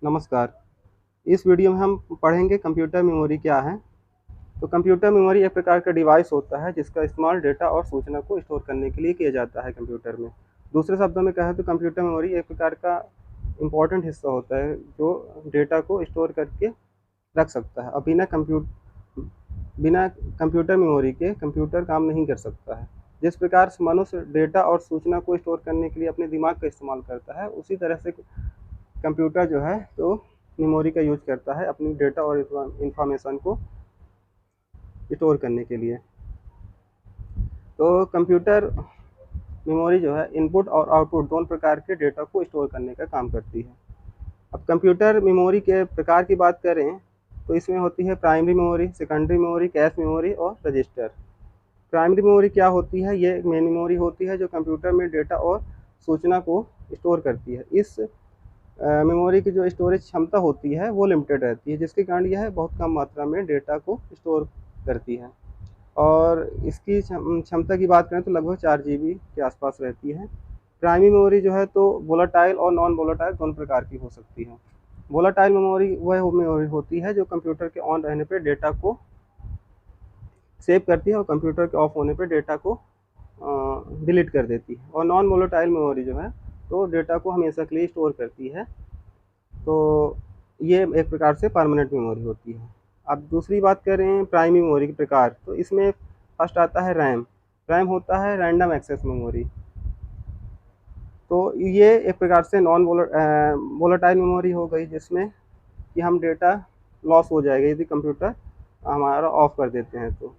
नमस्कार। इस वीडियो में हम पढ़ेंगे कंप्यूटर मेमोरी क्या है। तो कंप्यूटर मेमोरी एक प्रकार का डिवाइस होता है जिसका इस्तेमाल डेटा और सूचना को स्टोर करने के लिए किया जाता है कंप्यूटर में। दूसरे शब्दों में कहें तो कंप्यूटर मेमोरी एक प्रकार का इम्पोर्टेंट हिस्सा होता है जो डेटा को स्टोर करके रख सकता है और बिना कंप्यूटर मेमोरी के कंप्यूटर काम नहीं कर सकता है। जिस प्रकार से मनुष्य डेटा और सूचना को स्टोर करने के लिए अपने दिमाग का इस्तेमाल करता है, उसी तरह से कंप्यूटर जो है तो मेमोरी का यूज करता है अपनी डेटा और इंफॉर्मेशन को स्टोर करने के लिए। तो कंप्यूटर मेमोरी जो है इनपुट और आउटपुट दोनों प्रकार के डेटा को स्टोर करने का काम करती है। अब कंप्यूटर मेमोरी के प्रकार की बात करें तो इसमें होती है primary memory, secondary memory, cache memory और रजिस्टर। प्राइमरी मेमोरी क्या होती है? ये मेन मेमोरी होती है जो कंप्यूटर में डेटा और सूचना को स्टोर करती है। इस मेमोरी की जो स्टोरेज क्षमता होती है वो लिमिटेड रहती है, जिसके कारण यह बहुत कम मात्रा में डेटा को स्टोर करती है और इसकी क्षमता की बात करें तो लगभग 4 जीबी के आसपास रहती है। प्राइमरी मेमोरी जो है तो वोलेटाइल और नॉन वोलेटाइल दोनों प्रकार की हो सकती है। वोलेटाइल मेमोरी वह मेमोरी होती है जो कंप्यूटर के ऑन रहने पर डेटा को सेव करती है और कंप्यूटर के ऑफ होने पर डेटा को डिलीट कर देती है। और नॉन वोलेटाइल मेमोरी जो है तो डेटा को हमेशा के लिए स्टोर करती है। तो ये एक प्रकार से परमानेंट मेमोरी होती है। अब दूसरी बात करें प्राइमरी मेमोरी के प्रकार, तो इसमें फर्स्ट आता है रैम। रैम होता है रैंडम एक्सेस मेमोरी। तो ये एक प्रकार से नॉन वोलेटाइल मेमोरी हो गई, जिसमें कि हम डेटा लॉस हो जाएगा यदि कंप्यूटर हमारा ऑफ कर देते हैं तो।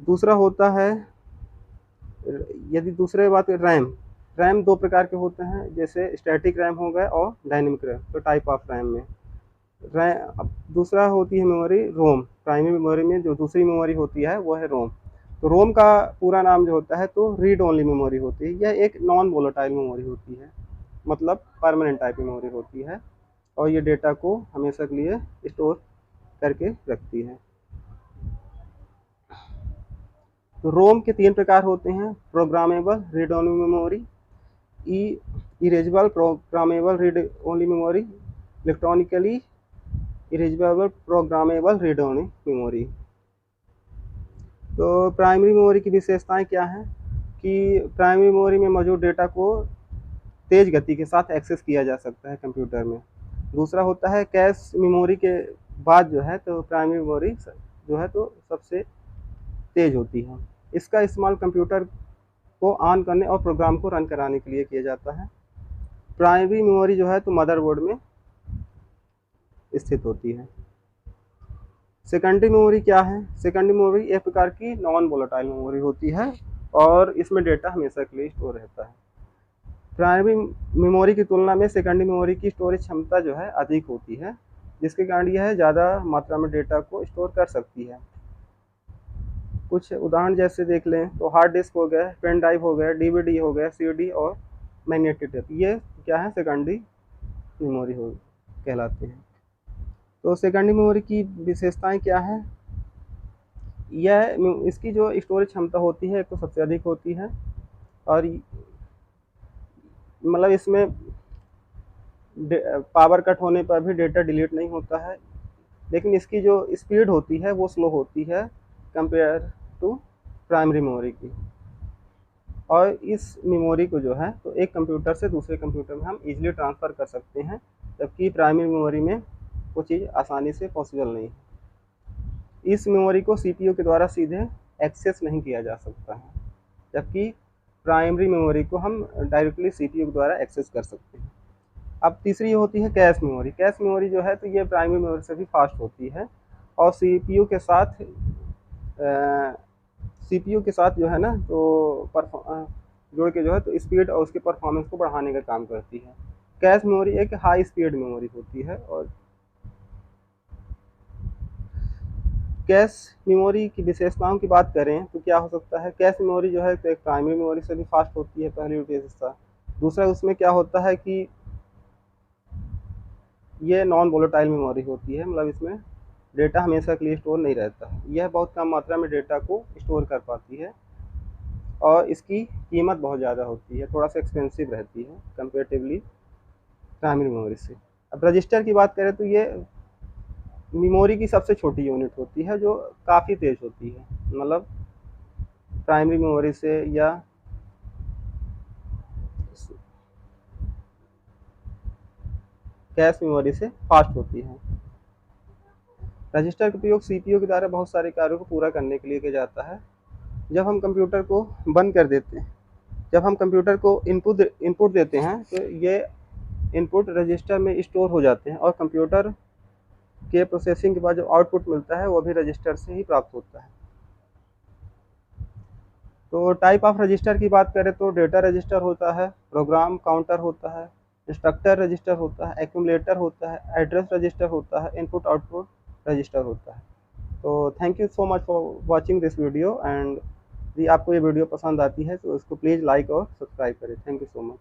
दूसरा होता है, यदि दूसरे बात रैम, रैम दो प्रकार के होते हैं, जैसे स्टैटिक रैम हो गए और डायनेमिक रैम। तो टाइप ऑफ रैम में अब दूसरा होती है मेमोरी रोम। प्राइमरी मेमोरी में जो दूसरी मेमोरी होती है वो है रोम। तो रोम का पूरा नाम जो होता है तो रीड ओनली मेमोरी होती है। यह एक नॉन वोलेटाइल मेमोरी होती है, मतलब परमानेंट टाइप मेमोरी होती है और ये डेटा को हमेशा के लिए स्टोर करके रखती है। तो रोम के 3 प्रकार होते हैं: programmable read only memory, erasable programmable read only memory, electronically erasable programmable read only memory. तो प्राइमरी मेमोरी की विशेषताएं क्या हैं कि प्राइमरी मेमोरी में मौजूद डेटा को तेज़ गति के साथ एक्सेस किया जा सकता है कंप्यूटर में। दूसरा होता है कैश मेमोरी के बाद जो है तो प्राइमरी मेमोरी जो है तो सबसे तेज़ होती है। इसका इस्तेमाल कंप्यूटर को ऑन करने और प्रोग्राम को रन कराने के लिए किया जाता है। प्राइमरी मेमोरी जो है तो मदरबोर्ड में स्थित होती है। सेकेंडरी मेमोरी क्या है? सेकेंडरी मेमोरी एक प्रकार की नॉन वोलेटाइल मेमोरी होती है और इसमें डेटा हमेशा के लिए स्टोर रहता है। प्राइमरी मेमोरी की तुलना में सेकेंडरी मेमोरी की स्टोरेज क्षमता जो है अधिक होती है, जिसके कारण यह ज़्यादा मात्रा में डेटा को स्टोर कर सकती है। कुछ उदाहरण जैसे देख लें तो हार्ड डिस्क हो गया, पेन ड्राइव हो गया, डीवीडी हो गया, सीडी और मैग्नेटिक टेप, ये क्या है? सेकेंडरी मेमोरी हो कहलाते हैं। तो सेकेंडरी मेमोरी की विशेषताएं क्या है? यह इसकी जो स्टोरेज क्षमता होती है तो सबसे अधिक होती है और मतलब इसमें पावर कट होने पर भी डेटा डिलीट नहीं होता है, लेकिन इसकी जो स्पीड होती है वो स्लो होती है कंपेयर टू प्राइमरी मेमोरी की। और इस मेमोरी को जो है तो एक कंप्यूटर से दूसरे कंप्यूटर में हम इजीली ट्रांसफ़र कर सकते हैं, जबकि प्राइमरी मेमोरी में वो चीज़ आसानी से पॉसिबल नहीं है। इस मेमोरी को सीपीयू के द्वारा सीधे एक्सेस नहीं किया जा सकता है, जबकि प्राइमरी मेमोरी को हम डायरेक्टली सीपीयू के द्वारा एक्सेस कर सकते हैं। अब तीसरी होती है कैश मेमोरी। कैश मेमोरी जो है तो ये प्राइमरी मेमोरी से भी फास्ट होती है और सीपीयू के साथ जो है ना तो जोड़ के जो है तो स्पीड और उसके परफॉर्मेंस को बढ़ाने का काम करती है। कैश मेमोरी एक हाई स्पीड मेमोरी होती है और कैश मेमोरी की विशेषताओं की बात करें तो क्या हो सकता है? कैश मेमोरी जो है तो एक प्राइमरी मेमोरी से भी फास्ट होती है, पहली विशेषता। दूसरा उसमें क्या होता है कि ये नॉन वोलेटाइल मेमोरी होती है, मतलब इसमें डेटा हमेशा के लिए स्टोर नहीं रहता है। यह बहुत कम मात्रा में डेटा को स्टोर कर पाती है और इसकी कीमत बहुत ज़्यादा होती है, थोड़ा सा एक्सपेंसिव रहती है कंपेरेटिवली प्राइमरी मेमोरी से। अब रजिस्टर की बात करें तो ये मेमोरी की सबसे छोटी यूनिट होती है जो काफ़ी तेज़ होती है, मतलब प्राइमरी मेमोरी से या कैश मेमोरी से फास्ट होती है। रजिस्टर का उपयोग सीपीयू के द्वारा बहुत सारे कार्यों को पूरा करने के लिए किया जाता है। जब हम कंप्यूटर को बंद कर देते हैं, जब हम कंप्यूटर को इनपुट देते हैं तो ये इनपुट रजिस्टर में स्टोर हो जाते हैं और कंप्यूटर के प्रोसेसिंग के बाद जो आउटपुट मिलता है वो भी रजिस्टर से ही प्राप्त होता है। तो टाइप ऑफ रजिस्टर की बात करें तो डेटा रजिस्टर होता है, प्रोग्राम काउंटर होता है, इंस्ट्रक्टर रजिस्टर होता है, एक्यूमुलेटर होता है, एड्रेस रजिस्टर होता है, इनपुट आउटपुट रजिस्टर होता है। तो thank you so much for watching this video and यदि आपको ये वीडियो पसंद आती है तो इसको प्लीज़ लाइक और सब्सक्राइब करें। Thank you so much.